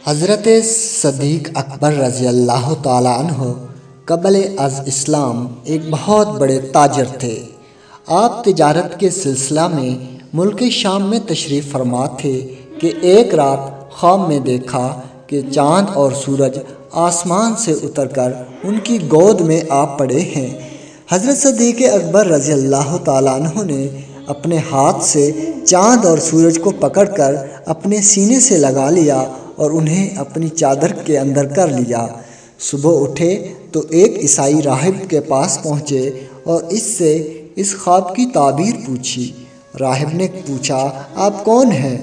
حضرت صدیق اکبر رضی اللہ تعالیٰ عنہ قبل از اسلام ایک بہت بڑے تاجر تھے۔ آپ تجارت کے سلسلہ میں ملک شام میں تشریف فرما تھے کہ ایک رات خواب میں دیکھا کہ چاند اور سورج آسمان سے اتر کر ان کی گود میں آ پڑے ہیں۔ حضرت صدیق اکبر رضی اللہ تعالیٰ عنہ نے اپنے ہاتھ سے چاند اور سورج کو پکڑ کر اپنے سینے سے لگا لیا اور انہیں اپنی چادر کے اندر کر لیا۔ صبح اٹھے تو ایک عیسائی راہب کے پاس پہنچے اور اس سے اس خواب کی تعبیر پوچھی۔ راہب نے پوچھا، آپ کون ہیں؟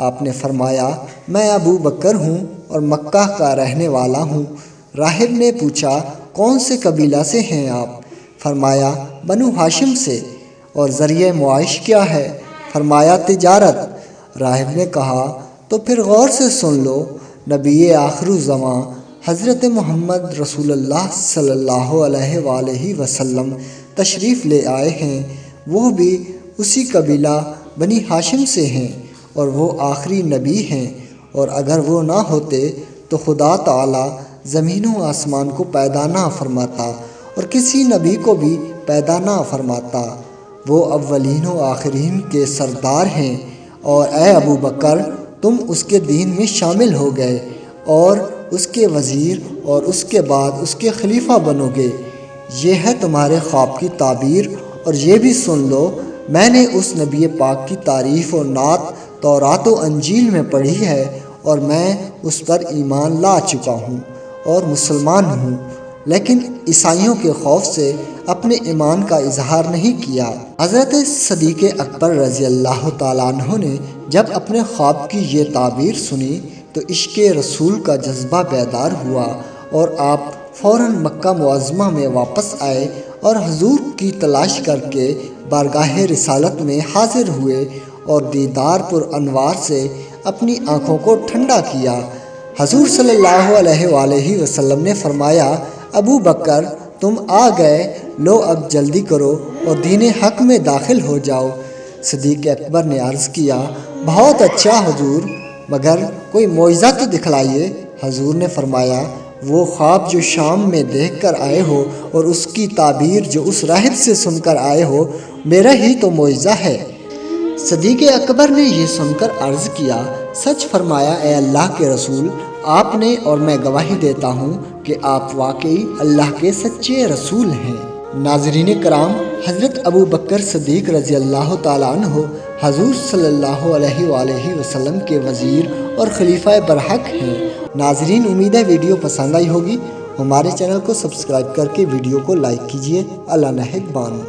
آپ نے فرمایا، میں ابو بکر ہوں اور مکہ کا رہنے والا ہوں۔ راہب نے پوچھا، کون سے قبیلہ سے ہیں آپ؟ فرمایا، بنو ہاشم سے۔ اور ذریعہ معاش کیا ہے؟ فرمایا، تجارت۔ راہب نے کہا، تو پھر غور سے سن لو، نبی آخر الزماں حضرت محمد رسول اللہ صلی اللہ علیہ وآلہ وسلم تشریف لے آئے ہیں۔ وہ بھی اسی قبیلہ بنی ہاشم سے ہیں اور وہ آخری نبی ہیں، اور اگر وہ نہ ہوتے تو خدا تعالیٰ زمین و آسمان کو پیدا نہ فرماتا اور کسی نبی کو بھی پیدا نہ فرماتا۔ وہ اولین و آخرین کے سردار ہیں، اور اے ابو بکر، تم اس کے دین میں شامل ہو گئے اور اس کے وزیر اور اس کے بعد اس کے خلیفہ بنو گے۔ یہ ہے تمہارے خواب کی تعبیر، اور یہ بھی سن لو، میں نے اس نبی پاک کی تعریف و نعت تورات و انجیل میں پڑھی ہے، اور میں اس پر ایمان لا چکا ہوں اور مسلمان ہوں، لیکن عیسائیوں کے خوف سے اپنے ایمان کا اظہار نہیں کیا۔ حضرت صدیق اکبر رضی اللہ تعالیٰ عنہ نے جب اپنے خواب کی یہ تعبیر سنی تو عشق رسول کا جذبہ بیدار ہوا، اور آپ فوراً مکہ معظمہ میں واپس آئے اور حضور کی تلاش کر کے بارگاہ رسالت میں حاضر ہوئے اور دیدار پر انوار سے اپنی آنکھوں کو ٹھنڈا کیا۔ حضور صلی اللہ علیہ وآلہ وسلم نے فرمایا، ابو بکر، تم آ گئے، لو اب جلدی کرو اور دین حق میں داخل ہو جاؤ۔ صدیق اکبر نے عرض کیا، بہت اچھا حضور، مگر کوئی معجزہ تو دکھلائیے۔ حضور نے فرمایا، وہ خواب جو شام میں دیکھ کر آئے ہو اور اس کی تعبیر جو اس راہب سے سن کر آئے ہو، میرا ہی تو معجزہ ہے۔ صدیق اکبر نے یہ سن کر عرض کیا، سچ فرمایا اے اللہ کے رسول، آپ نے، اور میں گواہی دیتا ہوں کہ آپ واقعی اللہ کے سچے رسول ہیں۔ ناظرین کرام، حضرت ابو بکر صدیق رضی اللہ تعالیٰ عنہ حضور صلی اللہ علیہ وآلہ وسلم کے وزیر اور خلیفہ برحق ہیں۔ ناظرین، امید ہے ویڈیو پسند آئی ہوگی۔ ہمارے چینل کو سبسکرائب کر کے ویڈیو کو لائک کیجیے۔ اللہ نگہبان۔